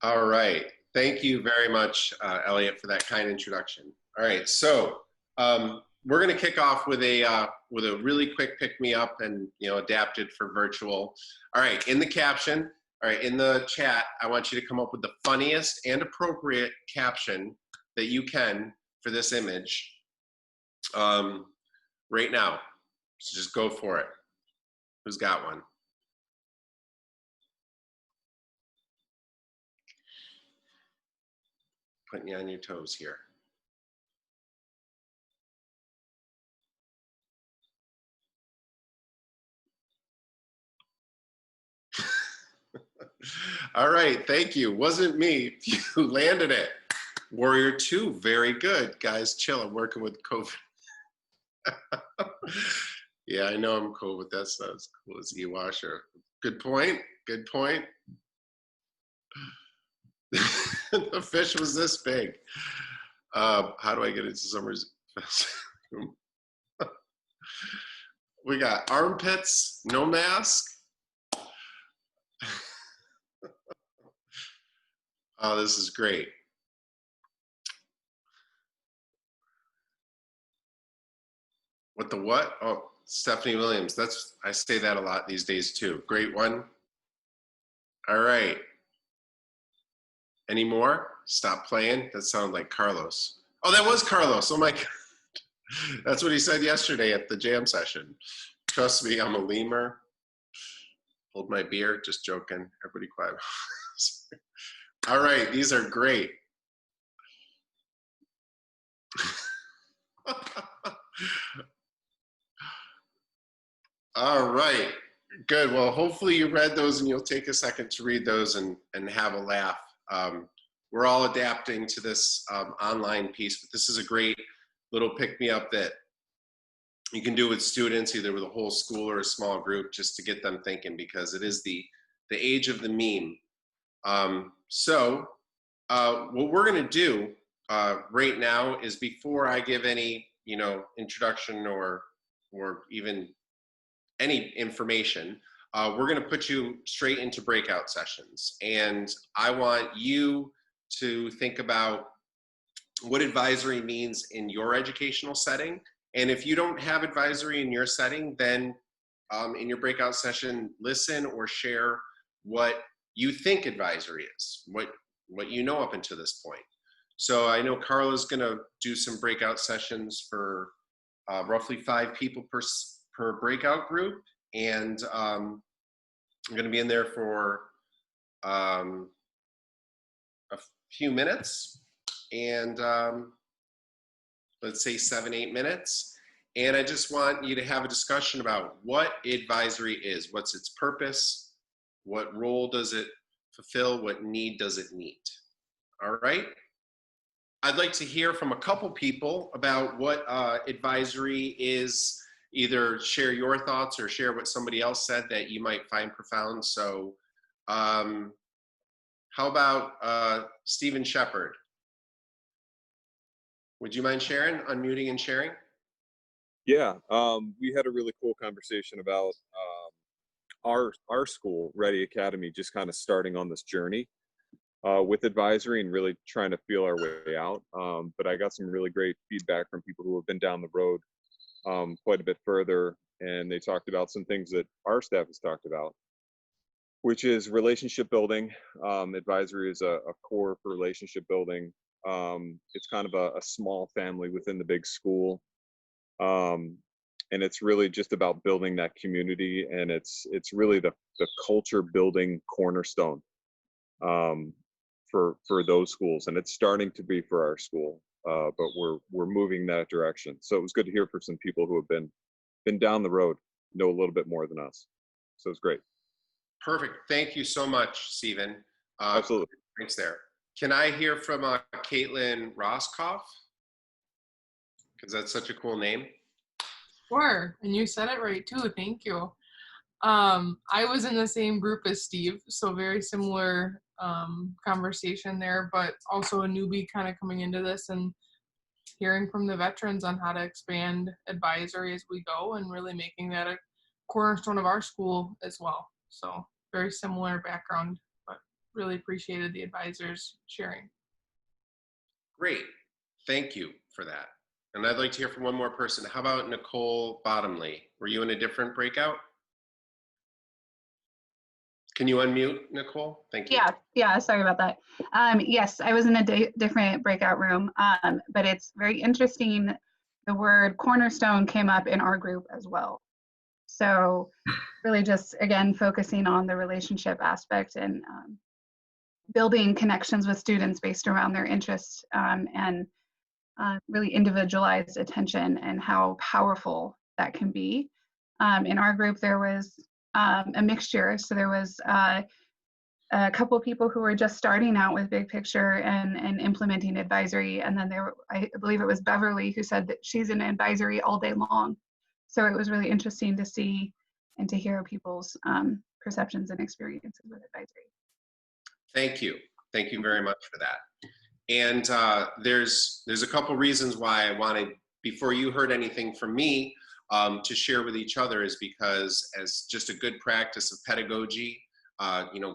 All right. Thank you very much, Elliot, for that kind introduction. All right. So we're going to kick off with a really quick pick me up and adapted for virtual. All right. In the caption, all right, in the chat, I want you to come up with the funniest and appropriate caption that you can for this image right now. So just go for it. Who's got one? Putting you on your toes here. All right, thank you. Wasn't me. You landed it. Warrior 2, very good. Guys, chill. I'm working with COVID. Yeah, I know I'm cool with that. That's not as cool as E-Washer. Good point. Good point. The fish was this big. How do I get into summer's? We got armpits, no mask. Oh, this is great. What the what? Oh, Stephanie Williams. I say that a lot these days too. Great one. All right. Any more? Stop playing. That sounded like Carlos. Oh, that was Carlos. Oh my God. That's what he said yesterday at the jam session. Trust me, I'm a lemur. Hold my beer. Just joking. Everybody quiet. All right. These are great. All right, good. Well, hopefully you read those and you'll take a second to read those and have a laugh. We're all adapting to this online piece, but this is a great little pick-me-up that you can do with students, either with a whole school or a small group, just to get them thinking, because it is the age of the meme. So what we're gonna do right now is, before I give any introduction or even any information, we're going to put you straight into breakout sessions. And I want you to think about what advisory means in your educational setting. And if you don't have advisory in your setting, then in your breakout session, listen or share what you think advisory is, what you know up until this point. So I know Carla's going to do some breakout sessions for roughly 5 people per breakout group, and I'm going to be in there for a few minutes, and let's say 7-8 minutes, and I just want you to have a discussion about what advisory is, what's its purpose, what role does it fulfill, what need does it meet. All right? I'd like to hear from a couple people about what advisory is. Either share your thoughts or share what somebody else said that you might find profound. So how about Stephen Shepard? Would you mind sharing, unmuting and sharing? Yeah, we had a really cool conversation about our school, Ready Academy, just kind of starting on this journey with advisory and really trying to feel our way out. But I got some really great feedback from people who have been down the road quite a bit further, and they talked about some things that our staff has talked about, which is relationship building. Advisory is a core for relationship building. It's kind of a small family within the big school, and it's really just about building that community, and it's really the culture building cornerstone for those schools, and it's starting to be for our school. But we're moving that direction. So it was good to hear from some people who have been down the road, know a little bit more than us. So it's great. Perfect. Thank you so much, Stephen. Absolutely. Thanks there. Can I hear from Caitlin Roscoff? Because that's such a cool name. Sure, and you said it right too. Thank you. I was in the same group as Steve, so very similar conversation there, but also a newbie kind of coming into this and hearing from the veterans on how to expand advisory as we go and really making that a cornerstone of our school as well. So very similar background, but really appreciated the advisors sharing. Great. Thank you for that. And I'd like to hear from one more person. How about Nicole Bottomley? Were you in a different breakout? Can you unmute, Nicole? Thank you. Yeah, sorry about that. Yes, I was in a different breakout room, but it's very interesting. The word cornerstone came up in our group as well. So really just, again, focusing on the relationship aspect and building connections with students based around their interests, and really individualized attention and how powerful that can be. In our group, there was a mixture. So there was a couple of people who were just starting out with big picture and implementing advisory. And then I believe it was Beverly who said that she's in advisory all day long. So it was really interesting to see and to hear people's perceptions and experiences with advisory. Thank you. Thank you very much for that. And there's a couple reasons why I wanted, before you heard anything from me, to share with each other, is because as just a good practice of pedagogy,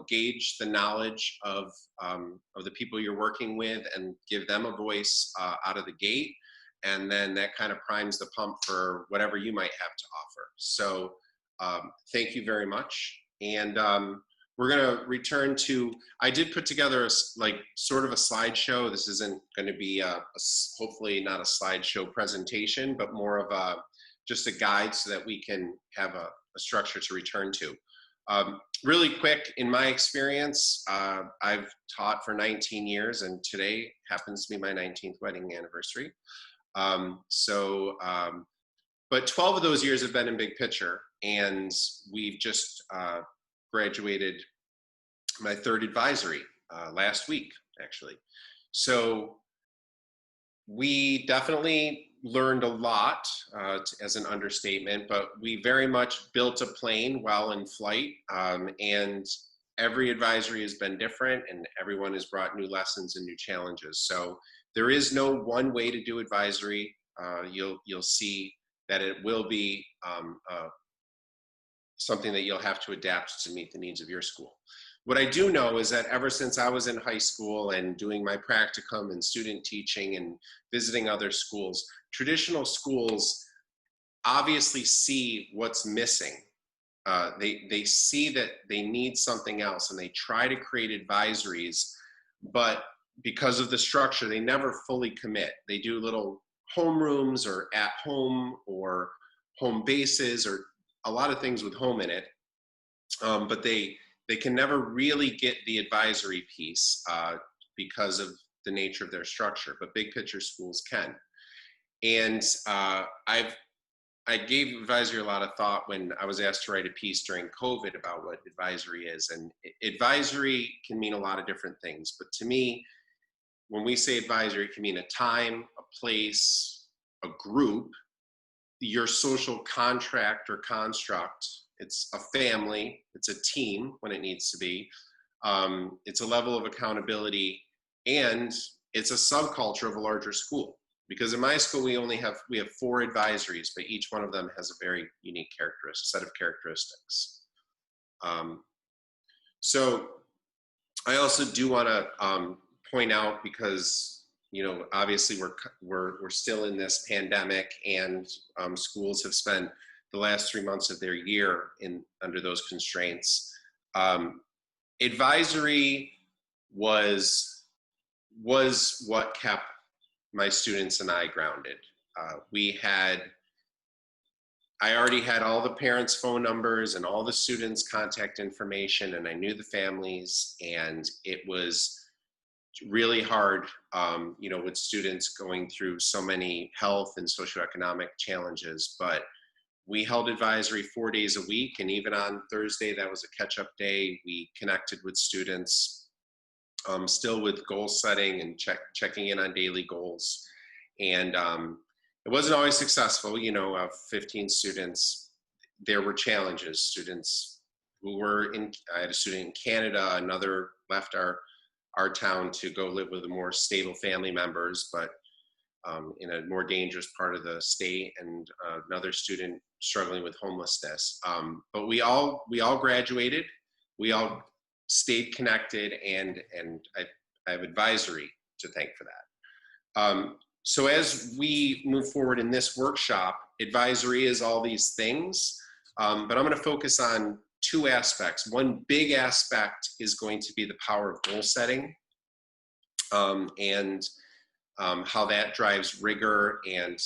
gauge the knowledge of the people you're working with and give them a voice out of the gate. And then that kind of primes the pump for whatever you might have to offer. So thank you very much. And we're going to return to, I did put together sort of a slideshow. This isn't going to be hopefully not a slideshow presentation, but more of just a guide so that we can have a structure to return to. Really quick, in my experience, I've taught for 19 years, and today happens to be my 19th wedding anniversary. But 12 of those years have been in big picture, and we've just graduated my third advisory last week, actually. So we definitely learned a lot, as an understatement, but we very much built a plane while in flight, and every advisory has been different, and everyone has brought new lessons and new challenges. So there is no one way to do advisory. You'll see that it will be something that you'll have to adapt to meet the needs of your school. What I do know is that ever since I was in high school and doing my practicum and student teaching and visiting other schools, traditional schools obviously see what's missing. They see that they need something else, and they try to create advisories, but because of the structure, they never fully commit. They do little homerooms or at home or home bases or a lot of things with home in it, but they can never really get the advisory piece because of the nature of their structure, but big picture schools can. And I gave advisory a lot of thought when I was asked to write a piece during COVID about what advisory is. And advisory can mean a lot of different things, but to me, when we say advisory, it can mean a time, a place, a group, your social contract or construct. It's a family, it's a team when it needs to be. It's a level of accountability, and it's a subculture of a larger school. Because in my school, we have 4 advisories, but each one of them has a very unique set of characteristics. So I also do want to point out, because obviously we're still in this pandemic, and schools have spent the last 3 months of their year under those constraints. Advisory was what kept my students and I grounded. I already had all the parents' phone numbers and all the students' contact information, and I knew the families, and it was really hard, with students going through so many health and socioeconomic challenges. But we held advisory 4 days a week, and even on Thursday, that was a catch-up day. We connected with students, still with goal setting and checking in on daily goals. And it wasn't always successful. Of 15 students, there were challenges. Students who were I had a student in Canada, another left our town to go live with more stable family members, but in a more dangerous part of the state, and another student struggling with homelessness. But we all graduated. We all stayed connected, and I have advisory to thank for that. So as we move forward in this workshop, advisory is all these things, but I'm going to focus on two aspects. One big aspect is going to be the power of goal setting, and how that drives rigor and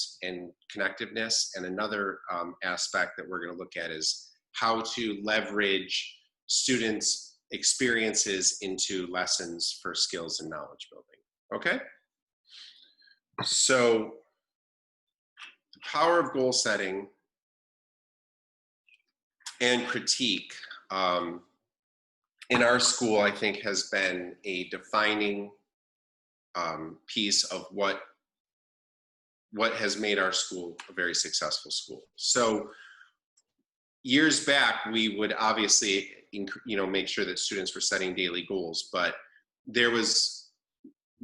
connectiveness. And another aspect that we're going to look at is how to leverage students' experiences into lessons for skills and knowledge building. Okay? So the power of goal setting and critique in our school, I think, has been a defining piece of what has made our school a very successful school. So years back, we would obviously, make sure that students were setting daily goals, but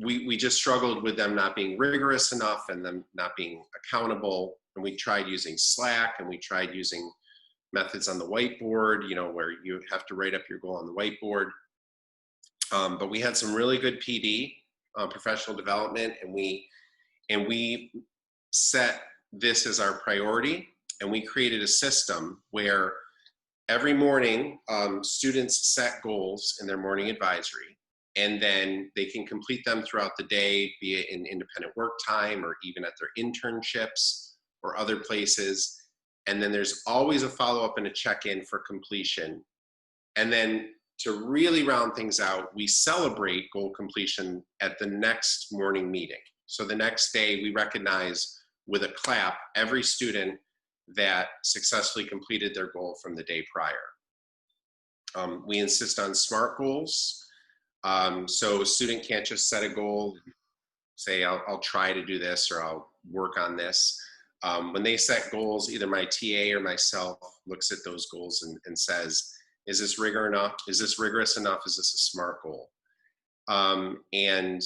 we just struggled with them not being rigorous enough and them not being accountable. And we tried using Slack, and we tried using methods on the whiteboard, where you have to write up your goal on the whiteboard. But we had some really good PD, professional development, and we set this as our priority, and we created a system where every morning students set goals in their morning advisory, and then they can complete them throughout the day, be it in independent work time or even at their internships or other places. And then there's always a follow-up and a check-in for completion. And then to really round things out, we celebrate goal completion at the next morning meeting. So the next day, we recognize with a clap every student that successfully completed their goal from the day prior. We insist on SMART goals. So a student can't just set a goal, say, I'll try to do this, or I'll work on this. When they set goals, either my TA or myself looks at those goals and says, is this rigorous enough? Is this rigorous enough? Is this a SMART goal? And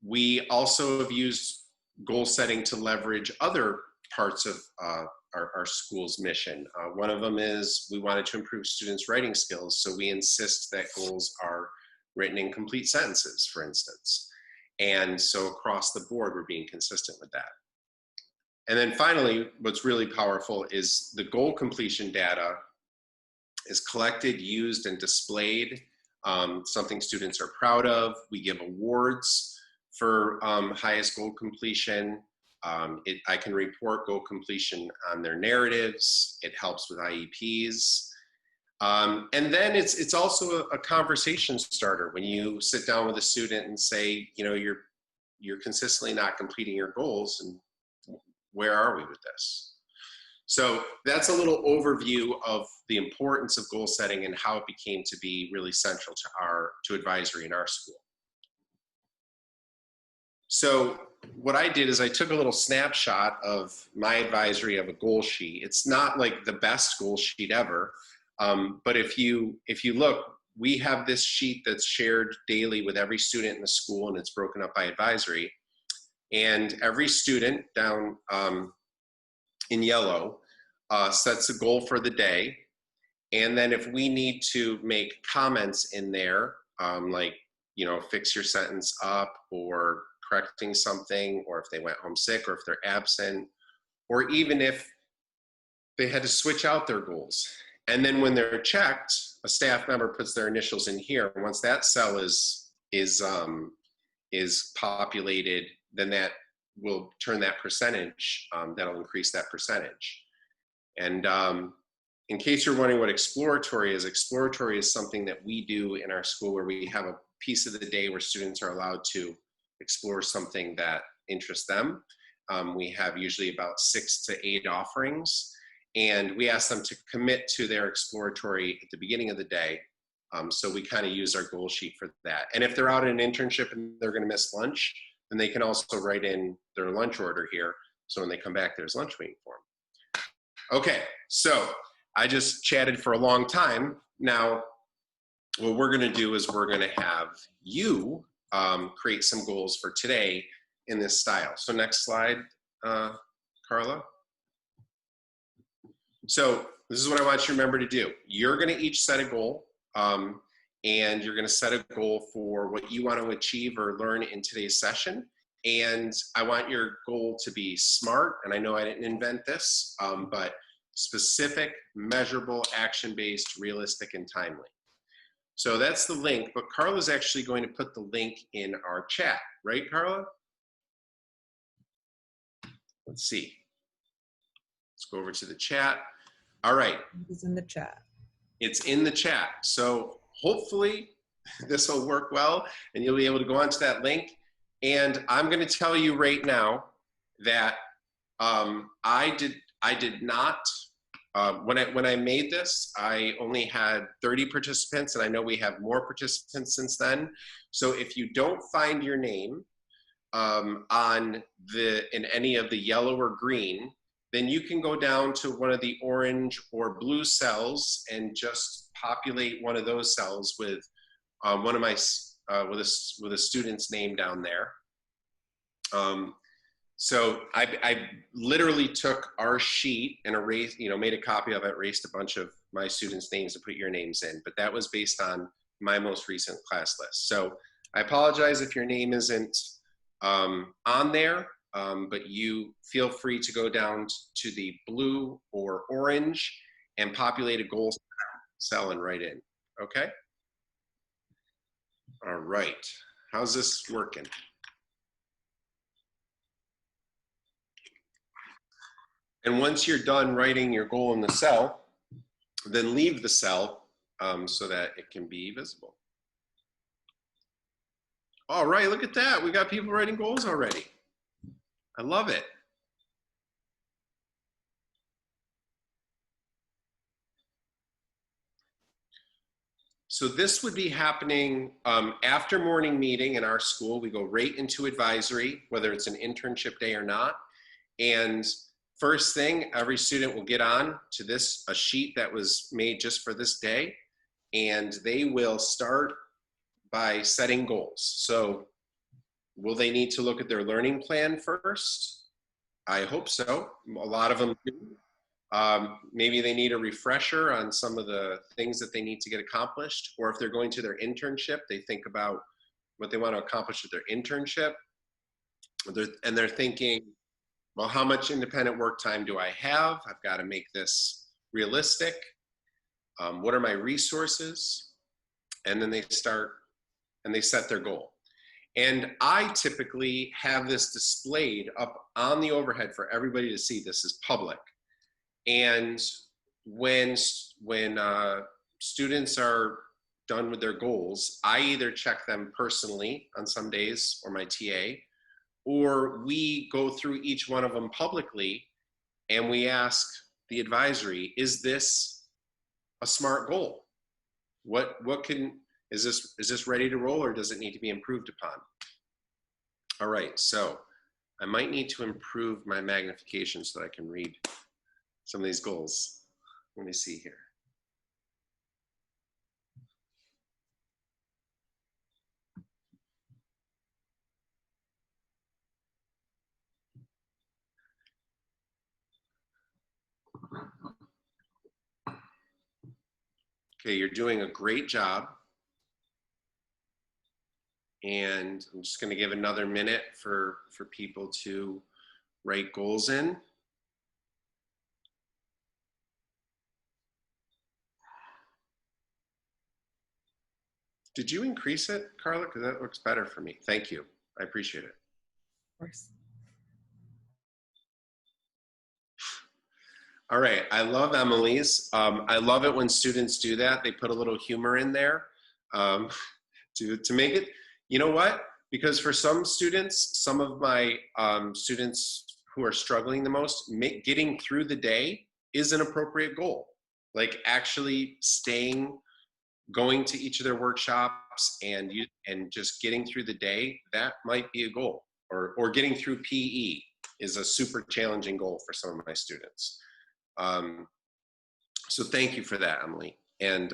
we also have used goal setting to leverage other parts of our school's mission. One of them is we wanted to improve students' writing skills, so we insist that goals are written in complete sentences, for instance. And so across the board, we're being consistent with that. And then finally, what's really powerful is the goal completion data is collected, used, and displayed, something students are proud of. We give awards for highest goal completion. I can report goal completion on their narratives. It helps with IEPs. And then it's also a conversation starter when you sit down with a student and say, you're consistently not completing your goals, and where are we with this? So that's a little overview of the importance of goal setting and how it became to be really central to advisory in our school. So what I did is I took a little snapshot of my advisory of a goal sheet. It's not like the best goal sheet ever, but if you look, we have this sheet that's shared daily with every student in the school, and it's broken up by advisory. And every student down in yellow sets a goal for the day. And then if we need to make comments in there, like, fix your sentence up, or correcting something, or if they went home sick, or if they're absent, or even if they had to switch out their goals. And then when they're checked, a staff member puts their initials in here. And once that cell is populated, then that will turn that percentage, that'll increase that percentage. And in case you're wondering what exploratory is something that we do in our school where we have a piece of the day where students are allowed to explore something that interests them. We have usually about 6 to 8 offerings, and we ask them to commit to their exploratory at the beginning of the day. So we kind of use our goal sheet for that. And if they're out in an internship and they're going to miss lunch, then they can also write in their lunch order here. So when they come back, there's lunch waiting for them. Okay, so I just chatted for a long time. Now, what we're going to do is we're going to have you create some goals for today in this style. So next slide, Carla. So this is what I want you to remember to do. You're going to each set a goal, and you're going to set a goal for what you want to achieve or learn in today's session. And I want your goal to be SMART, and I know I didn't invent this, but specific, measurable, action-based, realistic, and timely. So that's the link, but Carla's actually going to put the link in our chat, right, Carla? Let's see. Let's go over to the chat. All right. It's in the chat. It's in the chat. So hopefully this will work well and you'll be able to go onto that link. And I'm going to tell you right now that I did not, when I made this, I only had 30 participants, and I know we have more participants since then. So if you don't find your name in any of the yellow or green, then you can go down to one of the orange or blue cells and just populate one of those cells with one of my with a student's name down there. So I literally took our sheet and erased, made a copy of it, erased a bunch of my students' names and put your names in, but that was based on my most recent class list. So I apologize if your name isn't on there, but you feel free to go down to the blue or orange and populate a goal cell and write in, okay? All right, how's this working? And once you're done writing your goal in the cell, then leave the cell so that it can be visible. All right, look at that. We got people writing goals already. I love it. So this would be happening after morning meeting in our school. We go right into advisory, whether it's an internship day or not. And first thing, every student will get on to a sheet that was made just for this day, and they will start by setting goals. So will they need to look at their learning plan first? I hope so. A lot of them do. Maybe they need a refresher on some of the things that they need to get accomplished, or if they're going to their internship, they think about what they want to accomplish with their internship, and they're thinking, well, how much independent work time do I have? I've got to make this realistic. What are my resources? And then they start and they set their goal. And I typically have this displayed up on the overhead for everybody to see. This is public. And when students are done with their goals, I either check them personally on some days, or my TA, or we go through each one of them publicly and we ask the advisory, is this a SMART goal? Is this ready to roll, or does it need to be improved upon? All right, so I might need to improve my magnification so that I can read some of these goals. Let me see here. Okay, you're doing a great job. And I'm just going to give another minute for people to write goals in. Did you increase it, Carla? Because that looks better for me. Thank you. I appreciate it. Of course. All right, I love Emily's. I love it when students do that. They put a little humor in there to make it, you know what? Because for some students, some of my students who are struggling the most, getting through the day is an appropriate goal. Like actually going to each of their workshops and just getting through the day, that might be a goal. Or getting through PE is a super challenging goal for some of my students. So thank you for that, Emily. And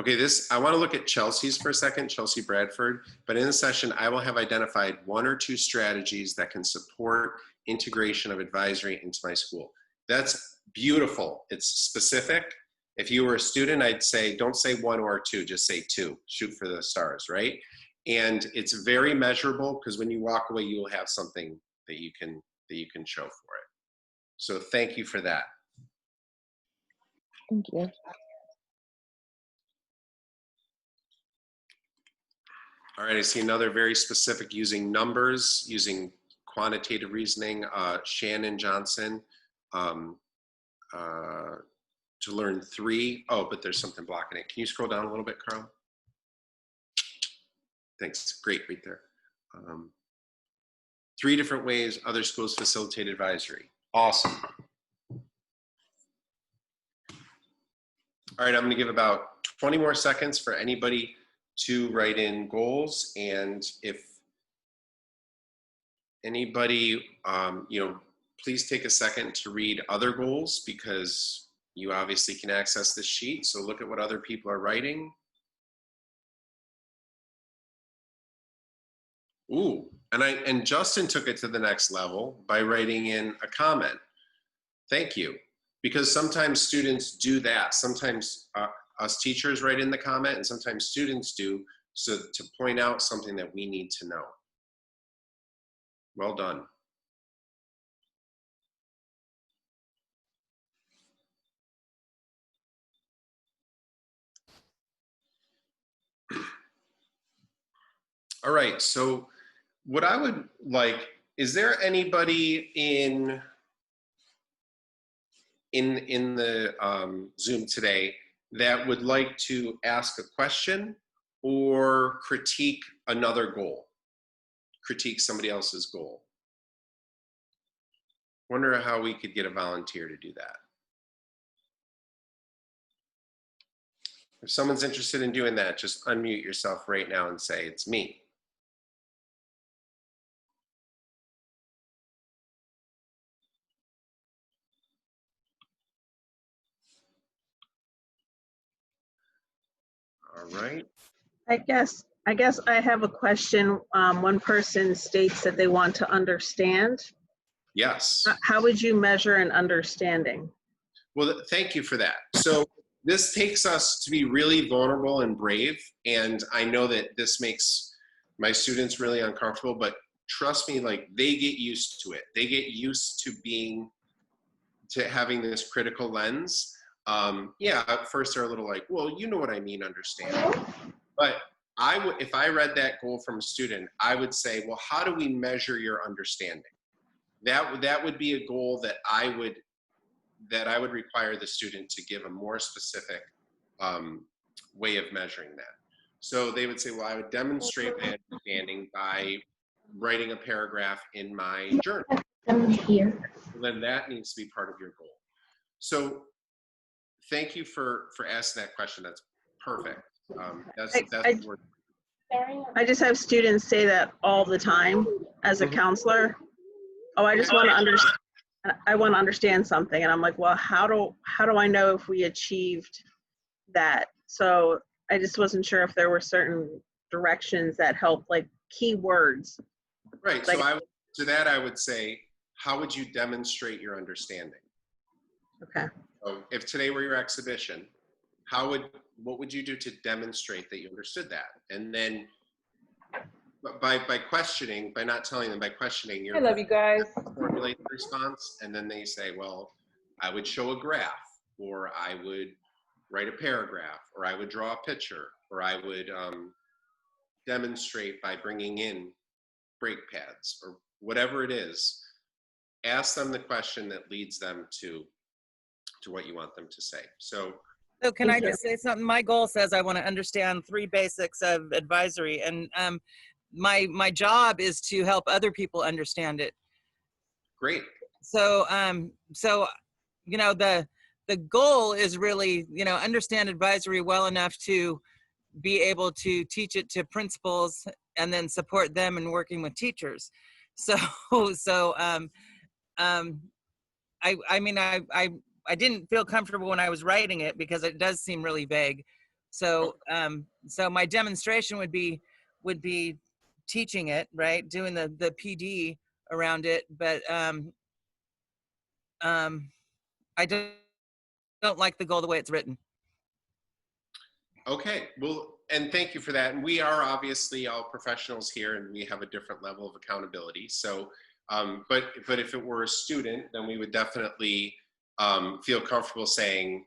okay, I want to look at Chelsea's for a second, Chelsea Bradford, but in the session, I will have identified 1 or 2 strategies that can support integration of advisory into my school. That's beautiful. It's specific. If you were a student, I'd say, don't say 1 or 2, just say 2. Shoot for the stars, right? And it's very measurable, because when you walk away, you will have something that you can show for it. So thank you for that. Thank you. All right, I see another very specific, using numbers, using quantitative reasoning, Shannon Johnson, to learn 3. Oh, but there's something blocking it. Can you scroll down a little bit, Carl? Thanks, great, right there. 3 different ways other schools facilitate advisory. Awesome. All right, I'm gonna give about 20 more seconds for anybody to write in goals. And if anybody, please take a second to read other goals, because you obviously can access this sheet. So look at what other people are writing. Ooh, and Justin took it to the next level by writing in a comment. Thank you. Because sometimes students do that. Sometimes us teachers write in the comment, and sometimes students do, so to point out something that we need to know. Well done. All right, so what I would like, is there anybody in the Zoom today that would like to ask a question or critique another goal, critique somebody else's goal? Wonder how we could get a volunteer to do that. If someone's interested in doing that, just unmute yourself right now and say, it's me. All right. I guess I have a question. One person states that they want to understand. Yes. How would you measure an understanding? Well, thank you for that. So this takes us to be really vulnerable and brave. And I know that this makes my students really uncomfortable, but trust me, like, they get used to it. They get used to having this critical lens. Yeah, at first they're a little like, well, you know what I mean, understand. But if I read that goal from a student, I would say, well, how do we measure your understanding? That would be a goal that I would require the student to give a more specific way of measuring that. So they would say, well, I would demonstrate my understanding by writing a paragraph in my journal. Here. Then that needs to be part of your goal. So thank you for asking that question. That's perfect. I just have students say that all the time as a counselor. Oh, I just want to understand. I want to understand something, and I'm like, well, how do I know if we achieved that? So I just wasn't sure if there were certain directions that helped, like keywords. Right. Like, So I would say, how would you demonstrate your understanding? Okay. So if today were your exhibition, what would you do to demonstrate that you understood that? And then by questioning, by not telling them, by questioning, I love you guys. Formulate the response, and then they say, well, I would show a graph, or I would write a paragraph, or I would draw a picture, or I would demonstrate by bringing in brake pads, or whatever it is. Ask them the question that leads them to what you want them to say. So can I just say something? My goal says I want to understand 3 basics of advisory, and my job is to help other people understand it. Great. So the goal is really, understand advisory well enough to be able to teach it to principals and then support them in working with teachers. I didn't feel comfortable when I was writing it because it does seem really vague. So my demonstration would be teaching it, right? Doing the PD around it. But I don't like the goal the way it's written. Okay, well, and thank you for that. And we are obviously all professionals here, and we have a different level of accountability. So, but if it were a student, then we would definitely feel comfortable saying,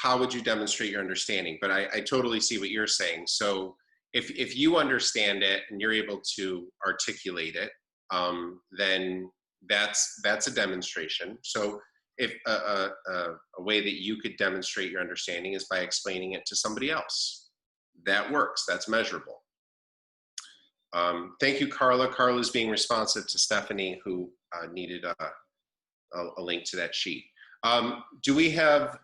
how would you demonstrate your understanding? But I totally see what you're saying. So if you understand it and you're able to articulate it, then that's a demonstration. So if a way that you could demonstrate your understanding is by explaining it to somebody else. That works, that's measurable. Thank you, Carla. Carla's being responsive to Stephanie, who needed a link to that sheet. Do we have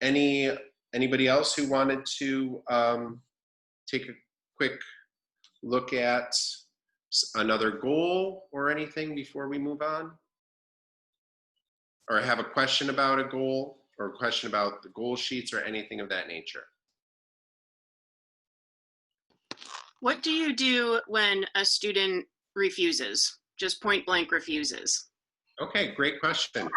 anybody else who wanted to take a quick look at another goal or anything before we move on? Or have a question about a goal or a question about the goal sheets or anything of that nature? What do you do when a student refuses, just point blank refuses? Okay, great question.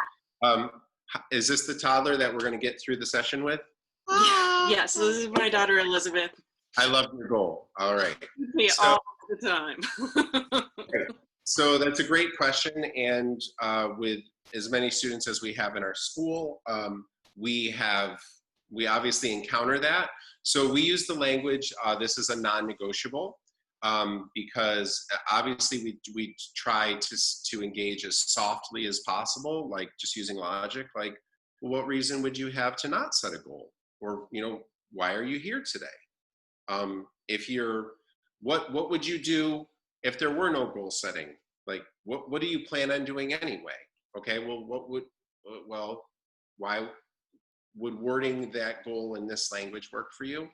Is this the toddler that we're going to get through the session with? Yes, this is my daughter Elizabeth. I love your goal. All right. Me So- all the time. So that's a great question, and with as many students as we have in our school, we obviously encounter that. So we use the language, this is a non-negotiable, because obviously we try to engage as softly as possible, like just using logic, like, well, what reason would you have to not set a goal? Or, why are you here today? What would you do if there were no goal setting? Like, what do you plan on doing anyway? Okay, well, why would wording that goal in this language work for you?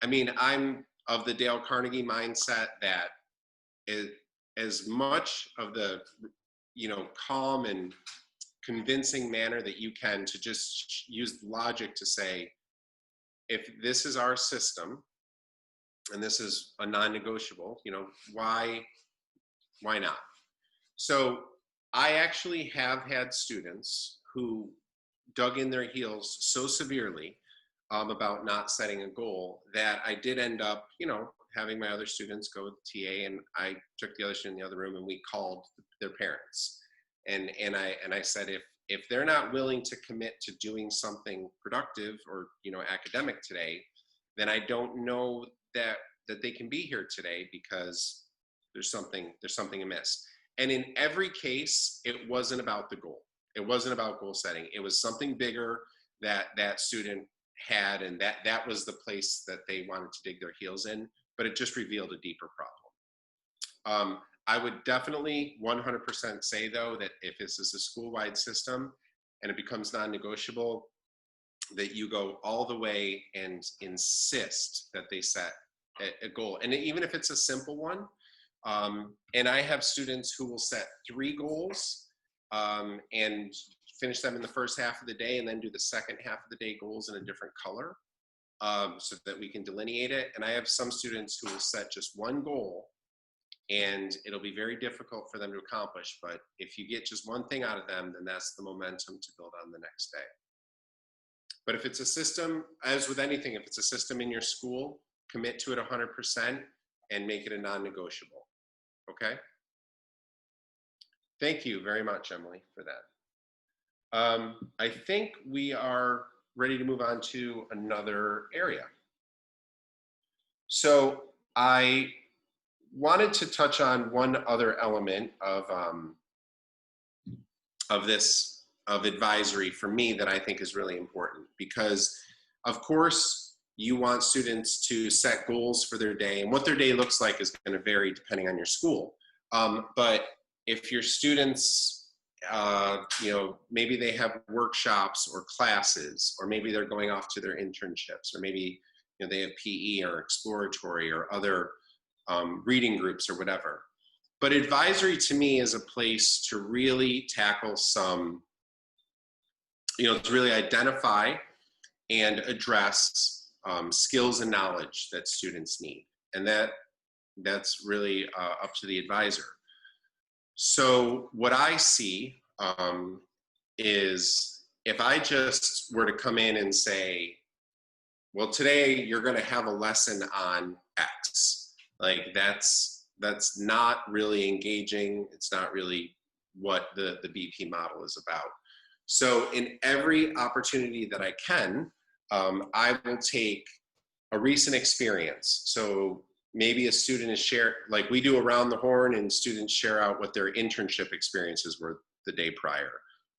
I mean, I'm of the Dale Carnegie mindset that as much of the, calm and convincing manner that you can to just use logic to say, if this is our system and this is a non-negotiable, why not? So I actually have had students who dug in their heels so severely about not setting a goal that I did end up, having my other students go with the TA, and I took the other student in the other room and we called their parents. And I said, if they're not willing to commit to doing something productive or, academic today, then I don't know that they can be here today, because there's something amiss. And in every case, it wasn't about the goal. It wasn't about goal setting. It was something bigger that student had, and that was the place that they wanted to dig their heels in, but it just revealed a deeper problem. I would definitely 100% say, though, that if this is a school-wide system and it becomes non-negotiable, that you go all the way and insist that they set a goal. And even if it's a simple one, and I have students who will set 3 goals and finish them in the first half of the day, and then do the second half of the day goals in a different color, so that we can delineate it. And I have some students who will set just one goal, and it'll be very difficult for them to accomplish. But if you get just one thing out of them, then that's the momentum to build on the next day. But if it's a system, as with anything, if it's a system in your school, commit to it 100% and make it a non-negotiable. Okay? Thank you very much, Emily, for that. I think we are ready to move on to another area. So I wanted to touch on one other element of advisory for me that I think is really important, because of course you want students to set goals for their day, and what their day looks like is going to vary depending on your school. But if your students, maybe they have workshops or classes, or maybe they're going off to their internships, or maybe they have PE or exploratory or other reading groups or whatever. But advisory to me is a place to really tackle some, to really identify and address skills and knowledge that students need. And that's really up to the advisor. So what I see is if I just were to come in and say, well, today you're going to have a lesson on X, like that's not really engaging. It's not really what the BP model is about. So in every opportunity that I can, I will take a recent experience. So maybe a student is like we do around the horn, and students share out what their internship experiences were the day prior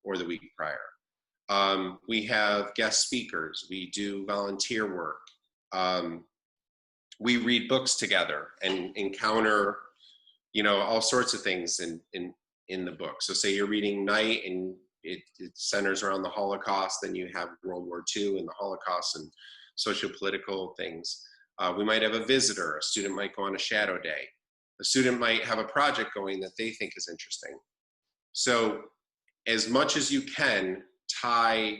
or the week prior. We have guest speakers. We do volunteer work. We read books together and encounter, all sorts of things in the book. So say you're reading Night and it centers around the Holocaust, then you have World War II and the Holocaust and socio-political things. We might have a visitor. A student might go on a shadow day. A student might have a project going that they think is interesting. So as much as you can, tie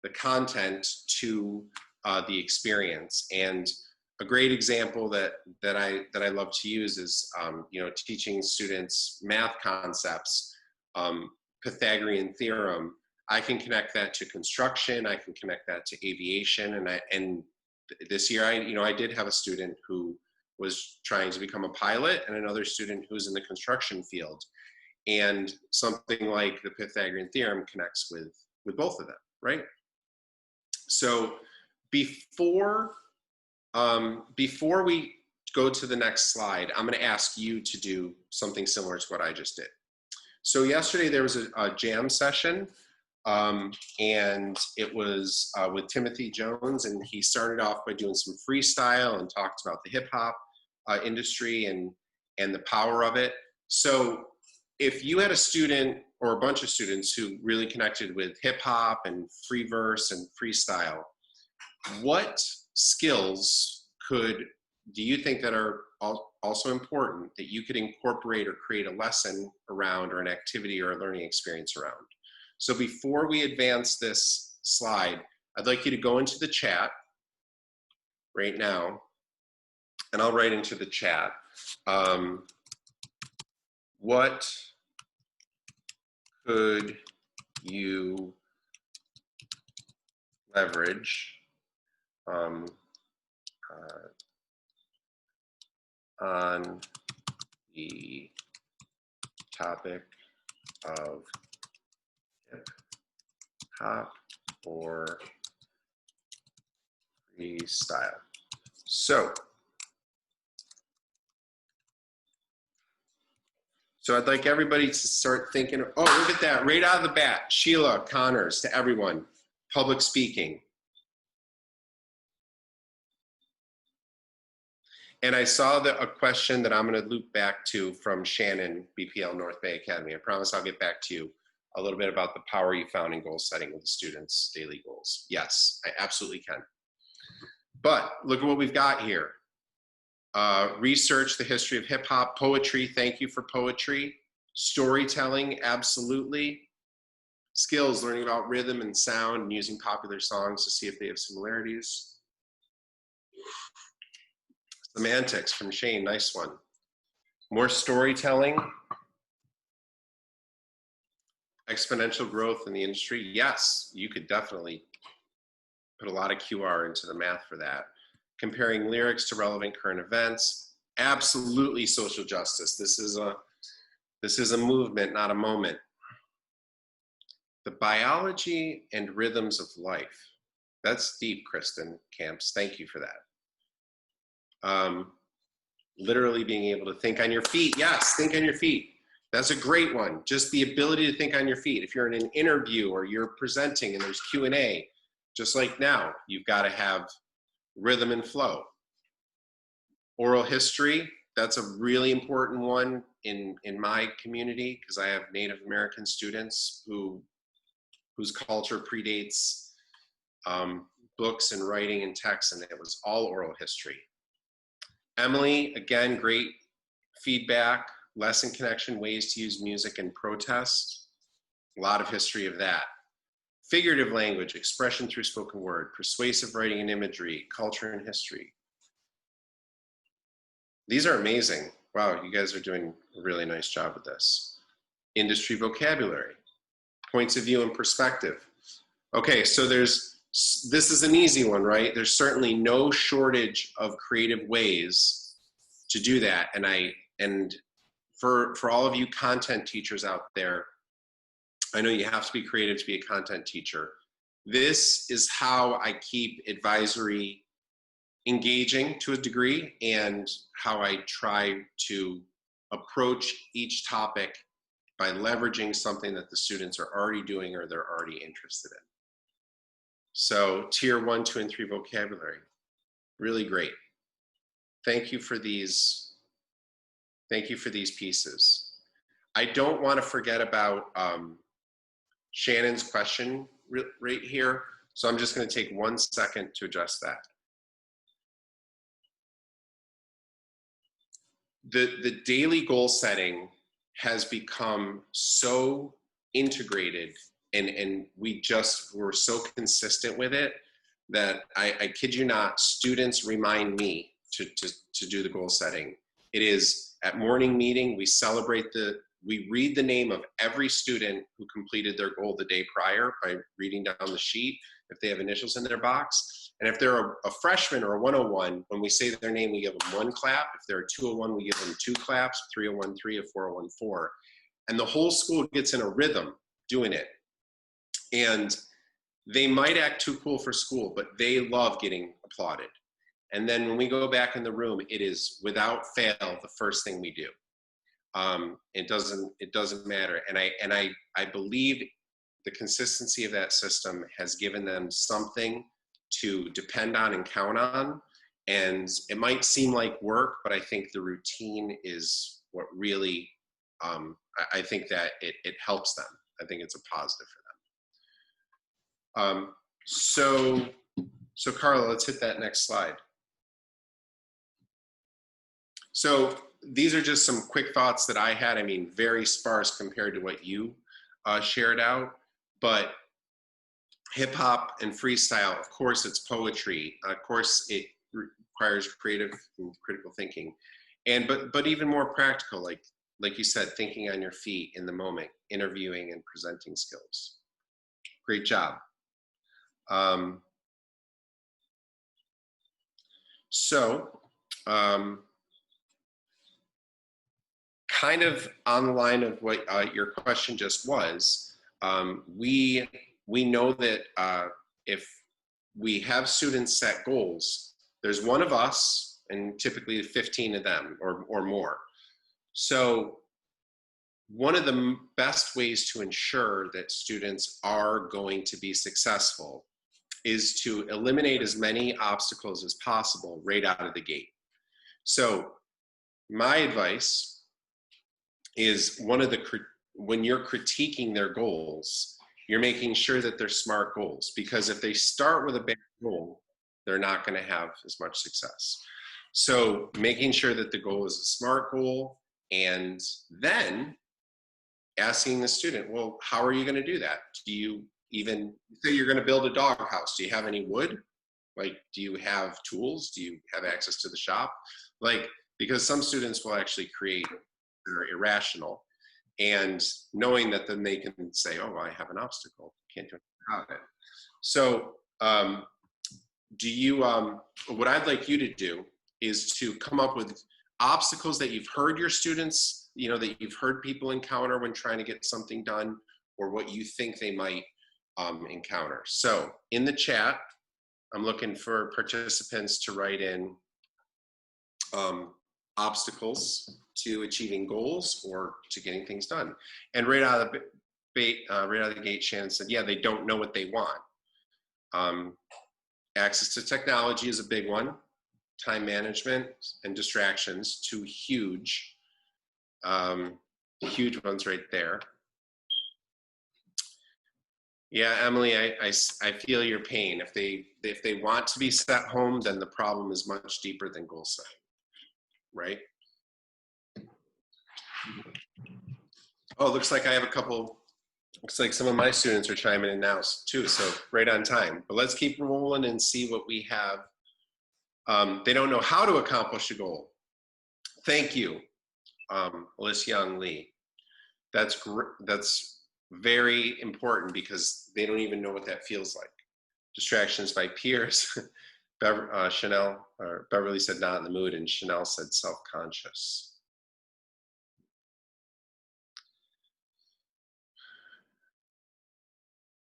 the content to the experience. And a great example that I love to use is teaching students math concepts, Pythagorean theorem. I can connect that to construction. I can connect that to aviation. And this year I did have a student who was trying to become a pilot and another student who's in the construction field. And something like the Pythagorean theorem connects with both of them, right? So before we go to the next slide, I'm going to ask you to do something similar to what I just did. So yesterday there was a jam session, and it was with Timothy Jones, and he started off by doing some freestyle and talked about the hip hop industry and the power of it. So if you had a student or a bunch of students who really connected with hip hop and free verse and freestyle, what skills do you think that are also important that you could incorporate or create a lesson around, or an activity or a learning experience around? So before we advance this slide, I'd like you to go into the chat right now, and I'll write into the chat, what could you leverage on the topic of hip hop or freestyle? So I'd like everybody to start thinking, oh, look at that, right out of the bat, Sheila Connors, to everyone, public speaking. And I saw a question that I'm going to loop back to from Shannon, BPL North Bay Academy. I promise I'll get back to you a little bit about the power you found in goal setting with the students' daily goals. Yes, I absolutely can. But look at what we've got here. Research the history of hip hop, poetry, thank you for poetry, storytelling, absolutely. Skills, learning about rhythm and sound and using popular songs to see if they have similarities. Semantics from Shane, nice one. More storytelling. Exponential growth in the industry. Yes, you could definitely put a lot of QR into the math for that. Comparing lyrics to relevant current events. Absolutely social justice. This is a movement, not a moment. The biology and rhythms of life. That's deep, Kristen Camps. Thank you for that. Literally being able to think on your feet. Yes, think on your feet. That's a great one. Just the ability to think on your feet. If you're in an interview or you're presenting and there's Q&A, just like now, you've got to have rhythm and flow. Oral history, that's a really important one in my community, because I have Native American students whose culture predates books and writing and text, and it was all oral history. Emily, again, great feedback. Lesson connection, ways to use music and protest. A lot of history of that. Figurative language, expression through spoken word, persuasive writing and imagery, culture and history. These are amazing. Wow, you guys are doing a really nice job with this. Industry vocabulary, points of view and perspective. Okay, so this is an easy one, right? There's certainly no shortage of creative ways to do that. And for all of you content teachers out there, I know you have to be creative to be a content teacher. This is how I keep advisory engaging to a degree, and how I try to approach each topic by leveraging something that the students are already doing or they're already interested in. So tier 1, 2, and 3 vocabulary, really great. Thank you for these. Thank you for these pieces. I don't want to forget about Shannon's question right here. So I'm just going to take 1 second to address that. The daily goal setting has become so integrated, and we're so consistent with it that I kid you not, students remind me to do the goal setting. It is at morning meeting, we read the name of every student who completed their goal the day prior by reading down the sheet if they have initials in their box. And if they're a freshman or a 101, when we say their name, we give them 1 clap. If they're a 201, we give them 2 claps, 301, 3, a 401, 4. And the whole school gets in a rhythm doing it. And they might act too cool for school, but they love getting applauded. And then when we go back in the room, it is without fail the first thing we do. It doesn't matter. And I believe the consistency of that system has given them something to depend on and count on. And it might seem like work, but I think the routine is what really, I think that it helps them. I think it's a positive for them. So Carla, let's hit that next slide. So these are just some quick thoughts that I had. I mean, very sparse compared to what you shared out, but hip hop and freestyle, of course, it's poetry. Of course, it requires creative and critical thinking, but even more practical, like you said, thinking on your feet in the moment, interviewing and presenting skills. Great job. Kind of on the line of what your question just was, we know that if we have students set goals, there's one of us and typically 15 of them or more. So one of the best ways to ensure that students are going to be successful is to eliminate as many obstacles as possible right out of the gate. So my advice is when you're critiquing their goals, you're making sure that they're smart goals, because if they start with a bad goal, they're not going to have as much success. So making sure that the goal is a smart goal, and then asking the student, well, how are you going to do that? Do you even say you're going to build a doghouse? Do you have any wood? Like, do you have tools? Do you have access to the shop? Because some students will actually create that are irrational, and knowing that then they can say, oh, I have an obstacle, can't do anything about it. So what I'd like you to do is to come up with obstacles that you've heard your students, that you've heard people encounter when trying to get something done, or what you think they might encounter. So in the chat, I'm looking for participants to write in obstacles to achieving goals or to getting things done. And right out of the gate, Shannon said, yeah, they don't know what they want. Access to technology is a big one. Time management and distractions, 2 huge ones right there. Yeah, Emily, I feel your pain. If they want to be set home, then the problem is much deeper than goal setting, right? Oh, looks like I have looks like some of my students are chiming in now too, so right on time. But let's keep rolling and see what we have. They don't know how to accomplish a goal. Thank you, Alicia Young Lee. That's very important because they don't even know what that feels like. Distractions by peers. Beverly said not in the mood, and Chanel said self-conscious.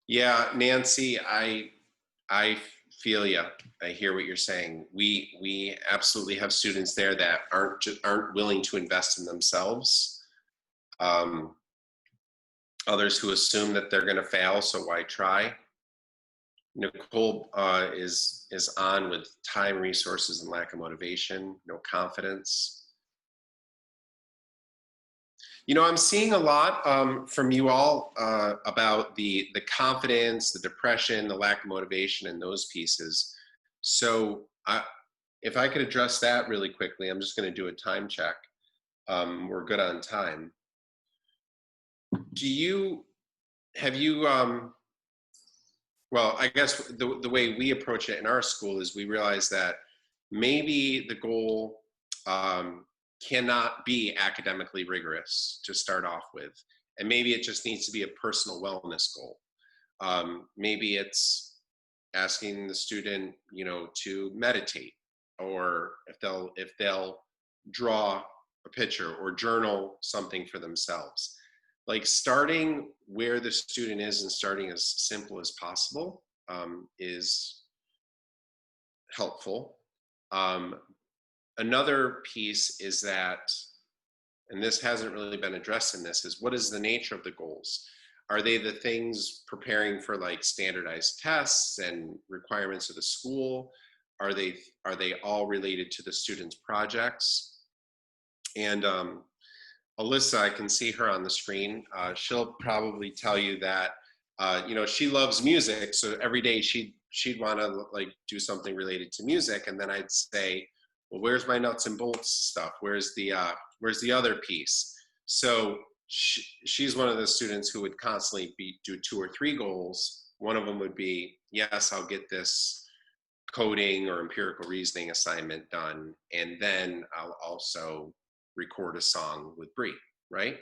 Yeah, Nancy, I feel you. I hear what you're saying. We absolutely have students there that aren't willing to invest in themselves. Others who assume that they're going to fail, so why try? Nicole is on with time, resources, and lack of motivation, no confidence. You know, I'm seeing a lot from you all about the confidence, the depression, the lack of motivation, and those pieces. So if I could address that really quickly, I'm just going to do a time check. We're good on time. Well, I guess the way we approach it in our school is we realize that maybe the goal cannot be academically rigorous to start off with. And maybe it just needs to be a personal wellness goal. Maybe it's asking the student, you know, to meditate, or if they'll draw a picture or journal something for themselves. Like starting where the student is and starting as simple as possible is helpful. Another piece is that, and this hasn't really been addressed in this, is what is the nature of the goals? Are they the things preparing for like standardized tests and requirements of the school? Are they all related to the students' projects? And Alyssa, I can see her on the screen. She'll probably tell you that, you know, she loves music. So every day she'd want to like do something related to music. And then I'd say, well, where's my nuts and bolts stuff? Where's the other piece? So she's one of the students who would constantly do 2 or 3 goals. One of them would be, yes, I'll get this coding or empirical reasoning assignment done. And then I'll also record a song with Bree, right?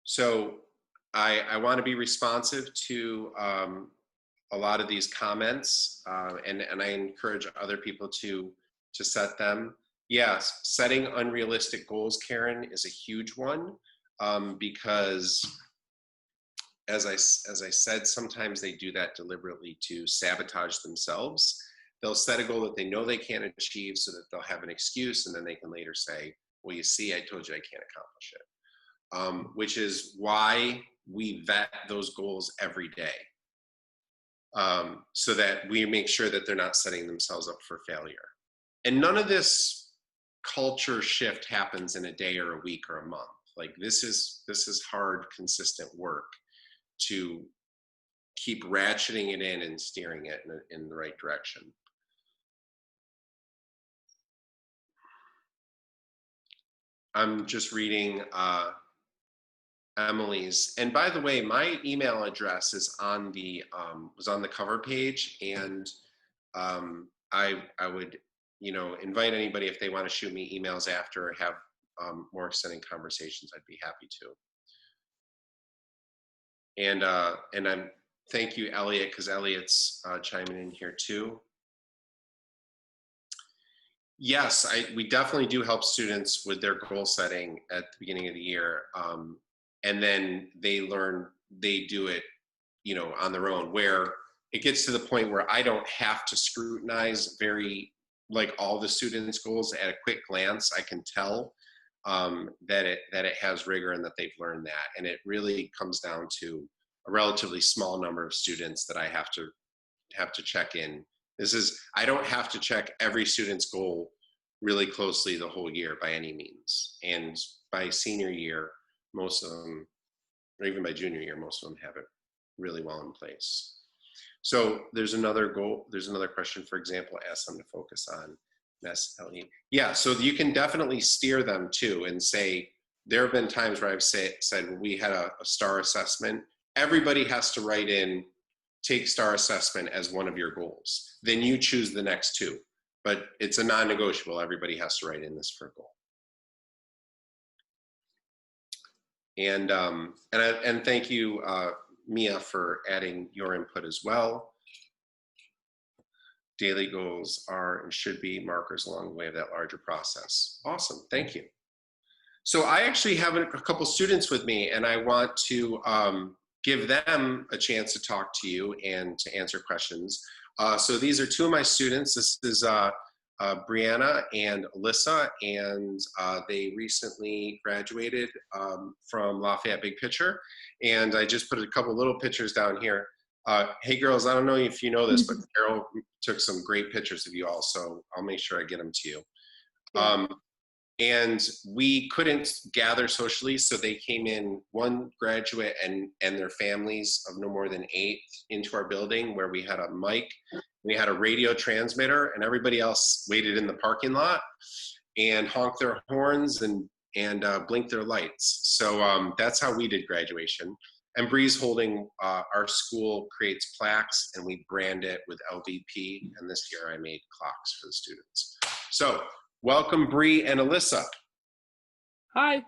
So I want to be responsive to a lot of these comments, and I encourage other people to set them. Yes, setting unrealistic goals, Karen, is a huge one, because as I said, sometimes they do that deliberately to sabotage themselves. They'll set a goal that they know they can't achieve so that they'll have an excuse, and then they can later say, well, you see, I told you I can't accomplish it. Which is why we vet those goals every day, so that we make sure that they're not setting themselves up for failure. And none of this culture shift happens in a day or a week or a month. Like this is hard, consistent work to keep ratcheting it in and steering it in the right direction. I'm just reading Emily's, and by the way, my email address is on the was on the cover page, and I would, you know, invite anybody if they want to shoot me emails after or have more extended conversations. I'd be happy to. And I'm thank you, Elliot, because Elliot's chiming in here too. Yes, we definitely do help students with their goal setting at the beginning of the year. And then they do it, you know, on their own, where it gets to the point where I don't have to scrutinize like all the students' goals at a quick glance. I can tell that it has rigor and that they've learned that. And it really comes down to a relatively small number of students that I have to check in. I don't have to check every student's goal really closely the whole year by any means. And by senior year, most of them, or even by junior year, most of them have it really well in place. So there's another question, for example, ask them to focus on SLE. Yeah, so you can definitely steer them too and say, there have been times where I've said, well, we had a STAR assessment. Everybody has to write in, take STAR assessment as one of your goals. Then you choose the next 2. But it's a non-negotiable. Everybody has to write in this for a goal. And thank you, Mia, for adding your input as well. Daily goals are and should be markers along the way of that larger process. Awesome, thank you. So I actually have a couple students with me, and I want to give them a chance to talk to you and to answer questions. So these are two of my students. This is Brianna and Alyssa, and they recently graduated from Lafayette Big Picture. And I just put a couple little pictures down here. Hey girls, I don't know if you know this, but Carol took some great pictures of you all, so I'll make sure I get them to you. And we couldn't gather socially, so they came in, one graduate and their families of no more than 8 into our building, where we had a mic, we had a radio transmitter, and everybody else waited in the parking lot and honked their horns and blinked their lights. So that's how we did graduation. And Bree's holding, our school creates plaques and we brand it with LVP. And this year I made clocks for the students. So welcome, Bree and Alyssa. Hi.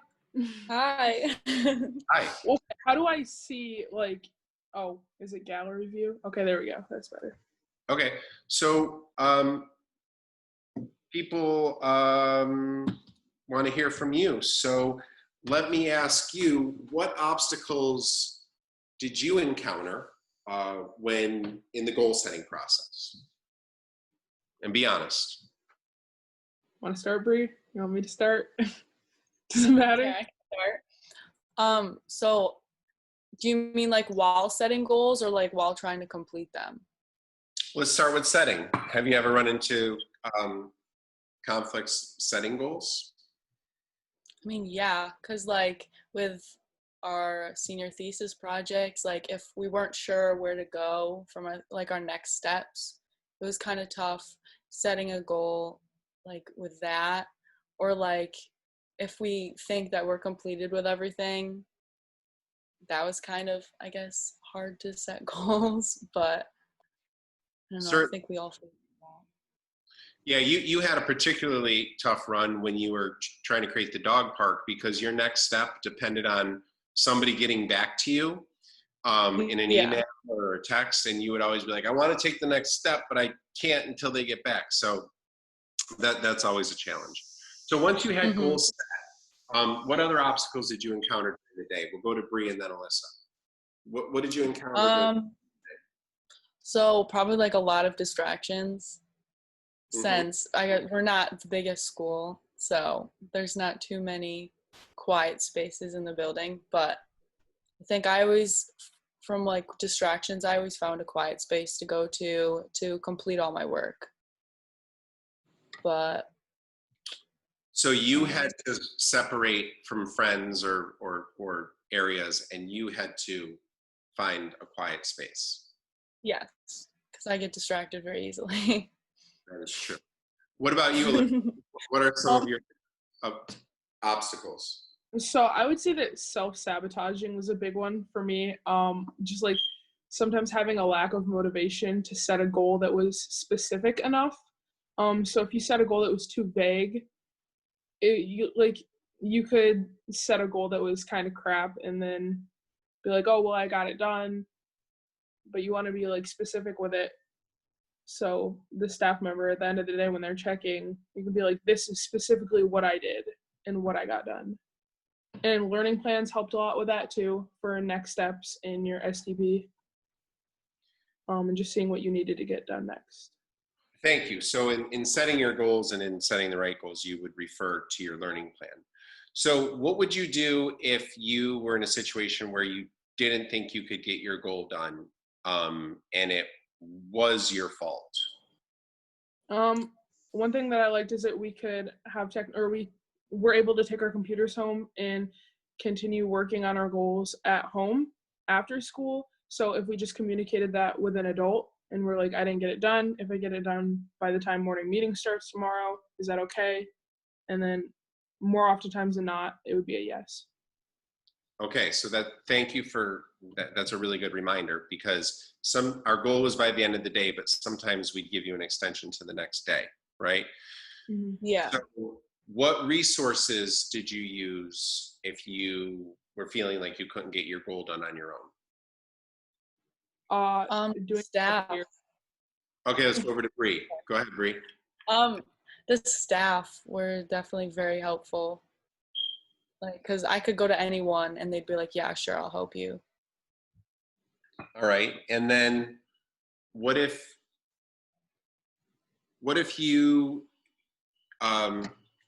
Hi. Hi. Well, how do I see, like, oh, is it gallery view? Okay, there we go. That's better. Okay, so people want to hear from you. So let me ask you, what obstacles did you encounter when in the goal setting process? And be honest. Want to start, Bree? You want me to start? Doesn't matter. Okay, I can start. So do you mean like while setting goals or like while trying to complete them? Let's start with setting. Have you ever run into conflicts setting goals? I mean, yeah, because like with our senior thesis projects, like if we weren't sure where to go from our next steps, it was kind of tough setting a goal like with that. Or like if we think that we're completed with everything, that was kind of, I guess, hard to set goals, but I don't know, I think we all figured it out. Yeah, you had a particularly tough run when you were trying to create the dog park, because your next step depended on somebody getting back to you in an email or a text, and you would always be like, I want to take the next step, but I can't until they get back. So that's always a challenge. So once you had goals set, what other obstacles did you encounter during the day? We'll go to Bree and then Alyssa. What did you encounter? So probably like a lot of distractions, since we're not the biggest school, so there's not too many quiet spaces in the building. But I think from like distractions, I always found a quiet space to go to complete all my work. But so you had to separate from friends or areas, and you had to find a quiet space. Yes, because I get distracted very easily. That is true. What about you, Olivia? What are some of your obstacles? So I would say that self-sabotaging was a big one for me. Just like sometimes having a lack of motivation to set a goal that was specific enough. So if you set a goal that was too vague, you could set a goal that was kind of crap and then be like, oh, well, I got it done. But you want to be like specific with it. So the staff member at the end of the day, when they're checking, you can be like, this is specifically what I did and what I got done. And learning plans helped a lot with that too, for next steps in your STP. And just seeing what you needed to get done next. Thank you. So in setting your goals and in setting the right goals, you would refer to your learning plan. So what would you do if you were in a situation where you didn't think you could get your goal done, and it was your fault? One thing that I liked is that we could have we were able to take our computers home and continue working on our goals at home after school. So if we just communicated that with an adult and we're like, I didn't get it done, if I get it done by the time morning meeting starts tomorrow, is that okay? And then more oftentimes than not, it would be a yes. Okay, so thank you for that. That's a really good reminder, because our goal was by the end of the day, but sometimes we'd give you an extension to the next day, right? Yeah. So what resources did you use if you were feeling like you couldn't get your goal done on your own? Doing Staff. Okay, let's go over to Bree. Go ahead, Bree. The staff were definitely very helpful. Like, cause I could go to anyone and they'd be like, yeah, sure, I'll help you. All right, and then what if you